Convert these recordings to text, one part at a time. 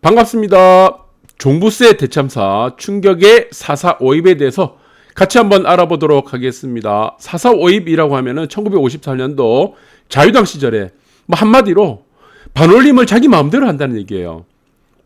반갑습니다. 종부세 대참사 충격의 4.4.5입에 대해서 같이 한번 알아보도록 하겠습니다. 4.4.5입이라고 하면은 1954년도 자유당 시절에 한마디로 반올림을 자기 마음대로 한다는 얘기예요.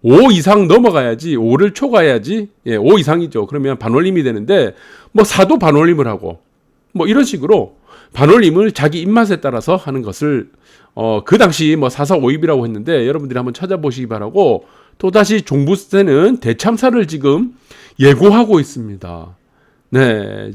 5 이상 넘어가야지, 5를 초과해야지, 5 이상이죠. 그러면 반올림이 되는데 4도 반올림을 하고 이런 식으로 반올림을 자기 입맛에 따라서 하는 것을 그 당시 4.4.5입이라고 했는데 여러분들이 한번 찾아보시기 바라고, 또다시 종부세는 대참사를 지금 예고하고 있습니다. 네.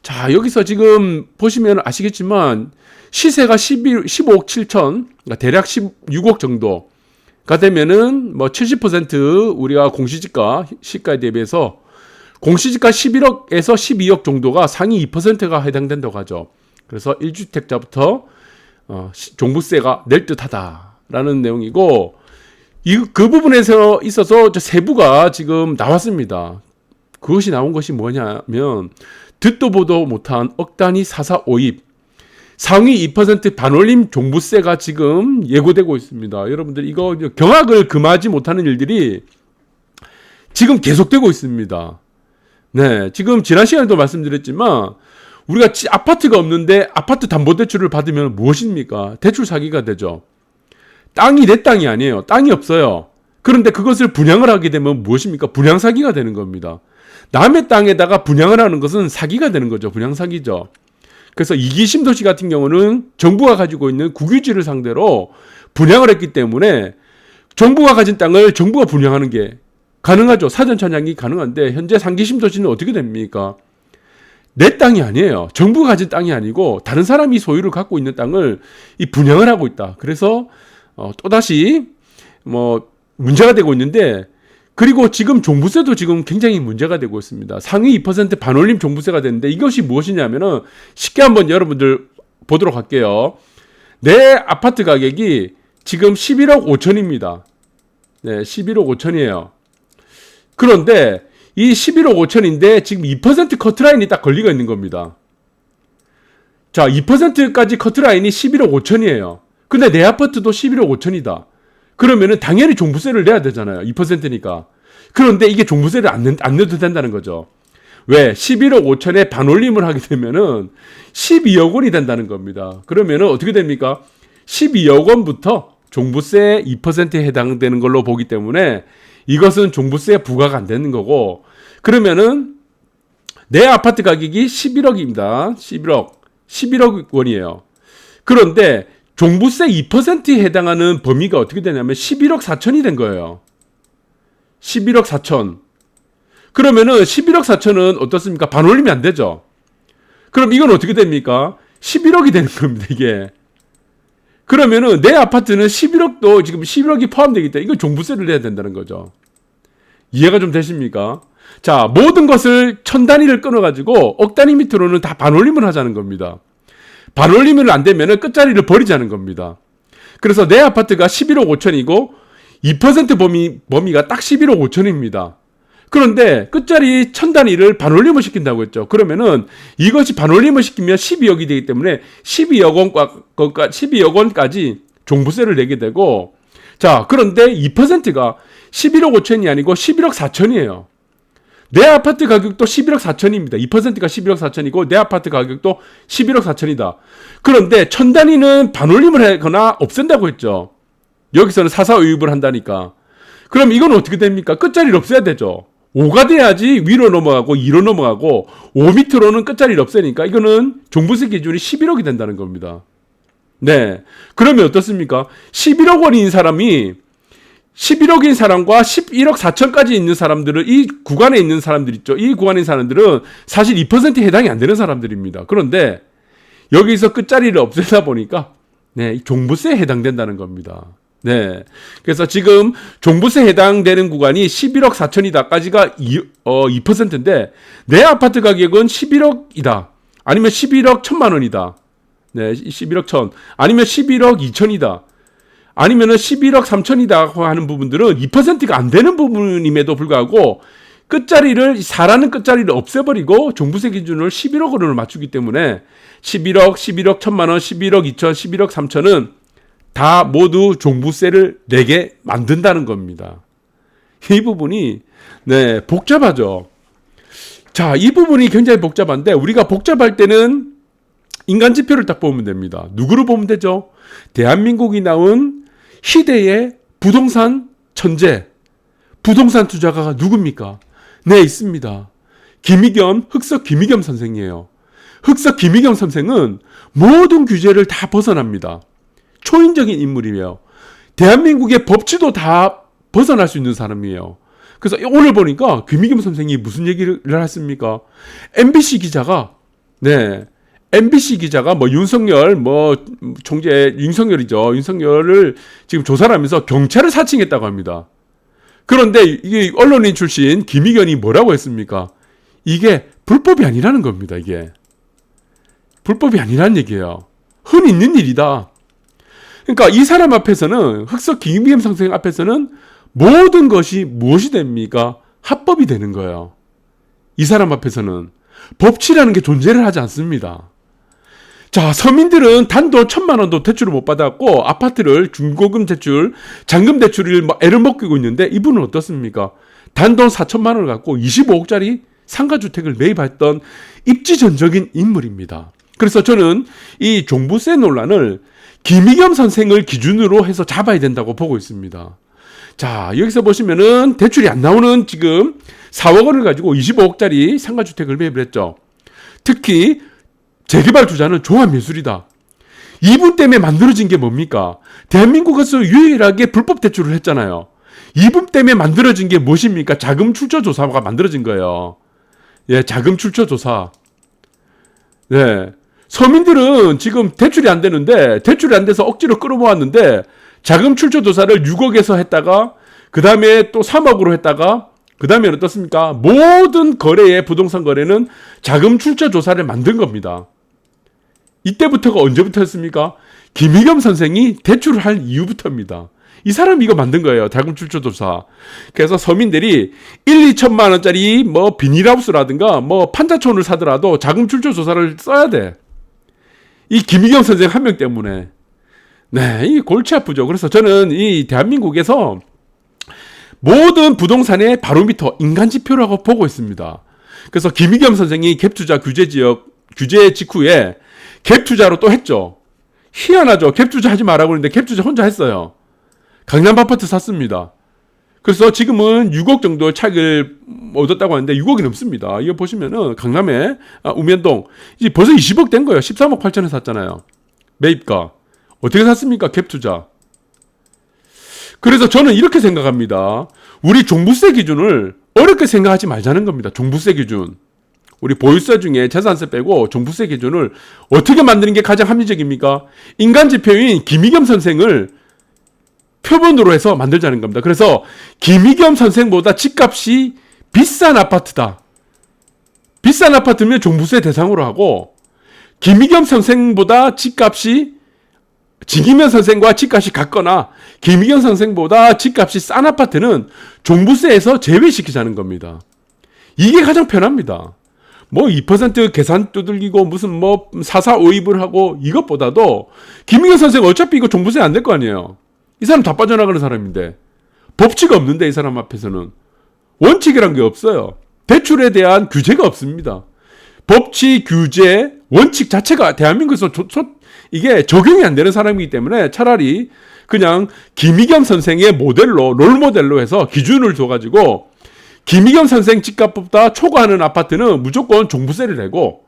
자, 여기서 지금 보시면 아시겠지만 시세가 15억 7천, 그러니까 대략 16억 정도가 되면은 70% 우리가 공시지가 시가에 대비해서 공시지가 11억에서 12억 정도가 상위 2%가 해당된다고 하죠. 그래서 1주택자부터 종부세가 낼 듯하다라는 내용이고, 그 부분에서 있어서 세부가 지금 나왔습니다. 그것이 나온 것이 뭐냐면 듣도 보도 못한 억단위 4.4.5입 상위 2% 반올림 종부세가 지금 예고되고 있습니다. 여러분들 이거 경악을 금하지 못하는 일들이 지금 계속되고 있습니다. 네, 지금 지난 시간에도 말씀드렸지만 우리가 아파트가 없는데 아파트 담보대출을 받으면 무엇입니까? 대출 사기가 되죠. 땅이 내 땅이 아니에요. 땅이 없어요. 그런데 그것을 분양을 하게 되면 무엇입니까? 분양 사기가 되는 겁니다. 남의 땅에다가 분양을 하는 것은 사기가 되는 거죠. 분양 사기죠. 그래서 이기심도시 같은 경우는 정부가 가지고 있는 국유지를 상대로 분양을 했기 때문에 정부가 가진 땅을 정부가 분양하는 게 가능하죠. 사전 찬양이 가능한데 현재 상기심도시는 어떻게 됩니까? 내 땅이 아니에요. 정부가 가진 땅이 아니고 다른 사람이 소유를 갖고 있는 땅을 분양을 하고 있다. 그래서 또다시 문제가 되고 있는데, 그리고 지금 종부세도 지금 굉장히 문제가 되고 있습니다. 상위 2% 반올림 종부세가 되는데 이것이 무엇이냐면은 쉽게 한번 여러분들 보도록 할게요. 내 아파트 가격이 지금 11억 5천입니다. 네, 11억 5천이에요. 그런데 이 11억 5천인데 지금 2% 커트라인이 딱 걸리고 있는 겁니다. 자, 2%까지 커트라인이 11억 5천이에요. 근데 내 아파트도 11억 5천이다. 그러면은 당연히 종부세를 내야 되잖아요. 2%니까. 그런데 이게 종부세를 안 내도 된다는 거죠. 왜? 11억 5천에 반올림을 하게 되면은 12억 원이 된다는 겁니다. 그러면은 어떻게 됩니까? 12억 원부터 종부세 2%에 해당되는 걸로 보기 때문에 이것은 종부세에 부과가 안 되는 거고, 그러면은 내 아파트 가격이 11억입니다. 11억 원이에요. 그런데 종부세 2%에 해당하는 범위가 어떻게 되냐면 11억 4천이 된 거예요. 11억 4천. 그러면은 11억 4천은 어떻습니까? 반올림이 안 되죠. 그럼 이건 어떻게 됩니까? 11억이 되는 겁니다, 이게. 그러면은 내 아파트는 11억도 지금 11억이 포함되기 때문에 이건 종부세를 내야 된다는 거죠. 이해가 좀 되십니까? 자, 모든 것을 1000단위를 끊어가지고 억 단위 밑으로는 다 반올림을 하자는 겁니다. 반올림을 안 되면은 끝자리를 버리자는 겁니다. 그래서 내 아파트가 11억 5천이고 2% 범위가 딱 11억 5천입니다. 그런데 끝자리 1000단위를 반올림을 시킨다고 했죠. 그러면은 이것이 반올림을 시키면 12억이 되기 때문에 12억 원까지 종부세를 내게 되고, 자, 그런데 2%가 11억 5천이 아니고 11억 4천이에요. 내 아파트 가격도 11억 4천입니다. 2%가 11억 4천이고 내 아파트 가격도 11억 4천이다. 그런데 1000단위는 반올림을 하거나 없앤다고 했죠. 여기서는 4.4.5입을 한다니까. 그럼 이건 어떻게 됩니까? 끝자리를 없애야 되죠. 5가 돼야지 위로 넘어가고 2로 넘어가고 5 밑으로는 끝자리를 없애니까 이거는 종부세 기준이 11억이 된다는 겁니다. 네. 그러면 어떻습니까? 11억 원인 사람이 11억인 사람과 11억 4천까지 있는 사람들은, 이 구간에 있는 사람들 있죠. 이 구간에 있는 사람들은 사실 2%에 해당이 안 되는 사람들입니다. 그런데 여기서 끝자리를 없애다 보니까 종부세에 해당된다는 겁니다. 네. 그래서 지금 종부세에 해당되는 구간이 11억 4천이다까지가 2%인데 내 아파트 가격은 11억이다. 아니면 11억 1천만 원이다. 네, 11억 1천. 아니면 11억 2천이다. 아니면은 11억 3천이다 하는 부분들은 2%가 안 되는 부분임에도 불구하고 끝자리를, 4라는 끝자리를 없애버리고 종부세 기준을 11억 원으로 맞추기 때문에 11억, 11억 1천만 원, 11억 2천, 11억 3천은 다 모두 종부세를 내게 만든다는 겁니다. 이 부분이 네, 복잡하죠. 자, 이 부분이 굉장히 복잡한데 우리가 복잡할 때는 인간 지표를 딱 보면 됩니다. 누구를 보면 되죠? 대한민국이 나온 희대의 부동산 천재, 부동산 투자가가 누굽니까? 네, 있습니다. 흑석 김희겸 선생이에요. 흑석 김희겸 선생은 모든 규제를 다 벗어납니다. 초인적인 인물이에요. 대한민국의 법치도 다 벗어날 수 있는 사람이에요. 그래서 오늘 보니까 김희겸 선생이 무슨 얘기를 했습니까? MBC 기자가 윤석열 총재 윤석열을 지금 조사를 하면서 경찰을 사칭했다고 합니다. 그런데 이게 언론인 출신 김희겸이 뭐라고 했습니까? 이게 불법이 아니라는 겁니다. 이게 불법이 아니라는 얘기예요. 흔히 있는 일이다. 그러니까 이 사람 앞에서는 흑석 김희겸 선생 앞에서는 모든 것이 무엇이 됩니까? 합법이 되는 거예요. 이 사람 앞에서는 법치라는 게 존재를 하지 않습니다. 자, 서민들은 단돈 1,000만 원도 대출을 못 받았고 아파트를 중고금 대출, 잔금 대출을 애를 먹이고 있는데 이분은 어떻습니까? 단돈 4천만 원을 갖고 25억짜리 상가주택을 매입했던 입지전적인 인물입니다. 그래서 저는 이 종부세 논란을 김희겸 선생을 기준으로 해서 잡아야 된다고 보고 있습니다. 자, 여기서 보시면은 대출이 안 나오는 지금 4억 원을 가지고 25억짜리 상가주택을 매입을 했죠. 특히 재개발 투자는 종합예술이다. 이분 때문에 만들어진 게 뭡니까? 대한민국에서 유일하게 불법 대출을 했잖아요. 이분 때문에 만들어진 게 무엇입니까? 자금 출처 조사가 만들어진 거예요. 예, 자금 출처 조사. 네. 서민들은 지금 대출이 안 되는데 대출이 안 돼서 억지로 끌어모았는데 자금 출처 조사를 6억에서 했다가 그 다음에 또 3억으로 했다가 그 다음에 어떻습니까? 모든 거래의 부동산 거래는 자금 출처 조사를 만든 겁니다. 이때부터가 언제부터였습니까? 김희겸 선생이 대출을 할 이후부터입니다. 이 사람이 이거 만든 거예요. 자금 출처 조사. 그래서 서민들이 2천만 원짜리 비닐하우스라든가 판자촌을 사더라도 자금 출처 조사를 써야 돼. 이 김희겸 선생 한 명 때문에. 네, 이 골치 아프죠. 그래서 저는 이 대한민국에서 모든 부동산의 바로미터, 인간지표라고 보고 있습니다. 그래서 김희겸 선생이 갭투자 규제 직후에 갭투자로 또 했죠. 희한하죠. 갭투자 하지 말라고 했는데 갭투자 혼자 했어요. 강남 아파트 샀습니다. 그래서 지금은 6억 정도 차익을 얻었다고 하는데 6억이 넘습니다. 이거 보시면은 강남에 우면동 이제 벌써 20억 된 거예요. 13억 8천에 샀잖아요. 매입가. 어떻게 샀습니까? 갭투자. 그래서 저는 이렇게 생각합니다. 우리 종부세 기준을 어렵게 생각하지 말자는 겁니다. 종부세 기준. 우리 보유세 중에 재산세 빼고 종부세 기준을 어떻게 만드는 게 가장 합리적입니까? 인간지표인 김희겸 선생을 표본으로 해서 만들자는 겁니다. 그래서 김희겸 선생보다 집값이 비싼 아파트다. 비싼 아파트면 종부세 대상으로 하고 김희겸 선생보다 진기면 선생과 집값이 같거나 김희겸 선생보다 집값이 싼 아파트는 종부세에서 제외시키자는 겁니다. 이게 가장 편합니다. 2% 계산 두들기고 무슨 4452을 하고 이것보다도 김희겸 선생 어차피 이거 종부세 안 될 거 아니에요. 이 사람 다 빠져나가는 사람인데 법치가 없는데 이 사람 앞에서는 원칙이란 게 없어요. 대출에 대한 규제가 없습니다. 법치, 규제, 원칙 자체가 대한민국에서 이게 적용이 안 되는 사람이기 때문에 차라리 그냥 김희겸 선생의 롤모델로 해서 기준을 둬가지고 김희겸 선생 집값보다 초과하는 아파트는 무조건 종부세를 내고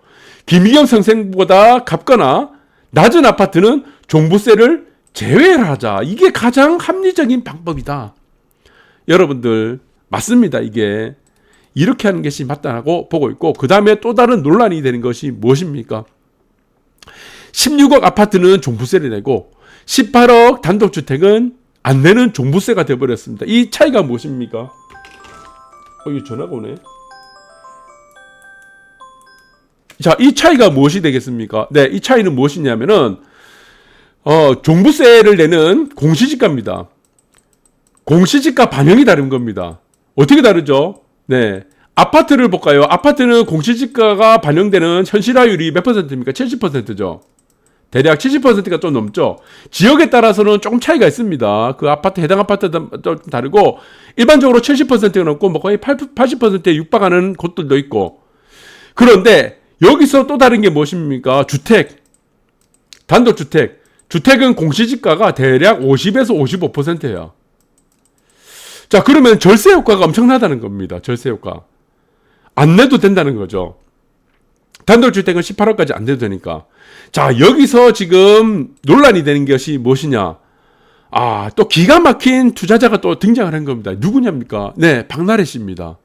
김희겸 선생보다 값거나 낮은 아파트는 종부세를 제외를 하자. 이게 가장 합리적인 방법이다. 여러분들 맞습니다. 이게 이렇게 하는 것이 맞다고 보고 있고 그 다음에 또 다른 논란이 되는 것이 무엇입니까? 16억 아파트는 종부세를 내고 18억 단독주택은 안 내는 종부세가 되어버렸습니다. 이 차이가 무엇입니까? 이거 전화가 오네. 자, 이 차이가 무엇이 되겠습니까? 네, 이 차이는 무엇이냐면은 종부세를 내는 공시지가입니다. 공시지가 반영이 다른 겁니다. 어떻게 다르죠? 네. 아파트를 볼까요? 아파트는 공시지가가 반영되는 현실화율이 몇 퍼센트입니까? 70%죠. 대략 70%가 좀 넘죠. 지역에 따라서는 조금 차이가 있습니다. 그 아파트, 해당 아파트도 좀 다르고, 일반적으로 70%가 넘고, 뭐 거의 80%에 육박하는 곳들도 있고. 그런데, 여기서 또 다른 게 무엇입니까? 주택. 단독주택. 주택은 공시지가가 대략 50에서 55%예요. 자, 그러면 절세 효과가 엄청나다는 겁니다. 절세 효과. 안 내도 된다는 거죠. 단독주택은 18억까지 안 내도 되니까. 자, 여기서 지금 논란이 되는 것이 무엇이냐. 또 기가 막힌 투자자가 또 등장을 한 겁니다. 누구냐입니까? 네, 박나래 씨입니다.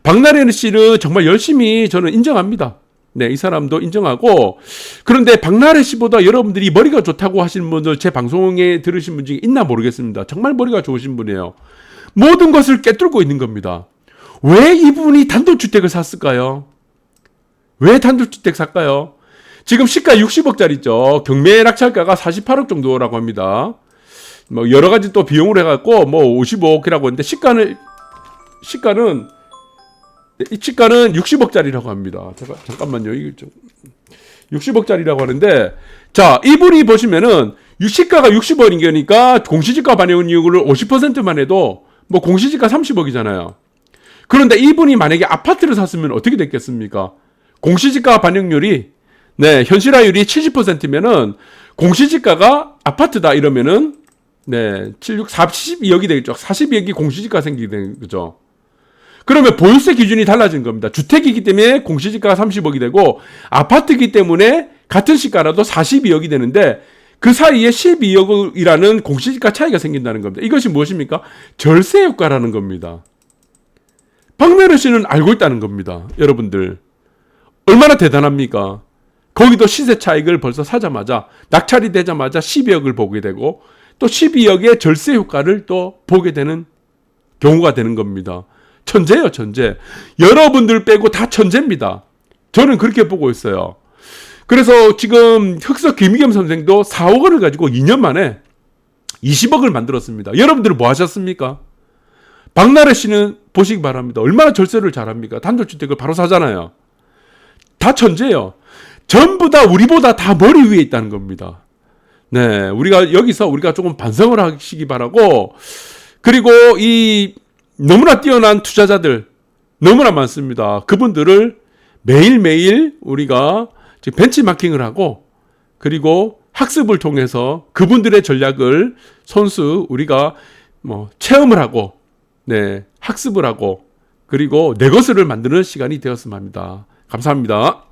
박나래 씨는 정말 열심히 저는 인정합니다. 네, 이 사람도 인정하고. 그런데 박나래 씨보다 여러분들이 머리가 좋다고 하시는 분들, 제 방송에 들으신 분 중에 있나 모르겠습니다. 정말 머리가 좋으신 분이에요. 모든 것을 꿰뚫고 있는 겁니다. 왜 이분이 단독주택을 샀을까요? 왜 단독주택 샀까요? 지금 시가 60억짜리죠. 경매 낙찰가가 48억 정도라고 합니다. 뭐 여러 가지 또 비용으로 해갖고 뭐 55억이라고 했는데 시가는 60억짜리라고 합니다. 잠깐만요. 이게 좀 60억짜리라고 하는데, 자, 이분이 보시면은 시가가 60억인 거니까 공시지가 반영률을 50%만 해도 뭐 공시지가 30억이잖아요. 그런데 이분이 만약에 아파트를 샀으면 어떻게 됐겠습니까? 공시지가 반영률이, 네, 현실화율이 70%면은 공시지가가 아파트다 이러면은, 네, 42억이 되겠죠. 42억이 공시지가 생기게 되는 거죠. 그러면 보유세 기준이 달라진 겁니다. 주택이기 때문에 공시지가가 30억이 되고, 아파트이기 때문에 같은 시가라도 42억이 되는데, 그 사이에 12억이라는 공시지가 차이가 생긴다는 겁니다. 이것이 무엇입니까? 절세 효과라는 겁니다. 박나래 씨는 알고 있다는 겁니다. 여러분들. 얼마나 대단합니까? 거기도 시세 차익을 벌써 사자마자, 낙찰이 되자마자 12억을 보게 되고, 또 12억의 절세 효과를 또 보게 되는 경우가 되는 겁니다. 천재예요, 천재. 여러분들 빼고 다 천재입니다. 저는 그렇게 보고 있어요. 그래서 지금 흑석 김희겸 선생도 4억 원을 가지고 2년 만에 20억을 만들었습니다. 여러분들은 뭐 하셨습니까? 박나래 씨는 보시기 바랍니다. 얼마나 절세를 잘합니까? 단독주택을 바로 사잖아요. 다 천재예요. 전부 다 우리보다 다 머리 위에 있다는 겁니다. 네, 여기서 우리가 조금 반성을 하시기 바라고, 그리고 이 너무나 뛰어난 투자자들 너무나 많습니다. 그분들을 매일매일 우리가 지금 벤치마킹을 하고, 그리고 학습을 통해서 그분들의 전략을 손수 우리가 뭐 체험을 하고, 네, 학습을 하고, 그리고 내 것을 만드는 시간이 되었으면 합니다. 감사합니다.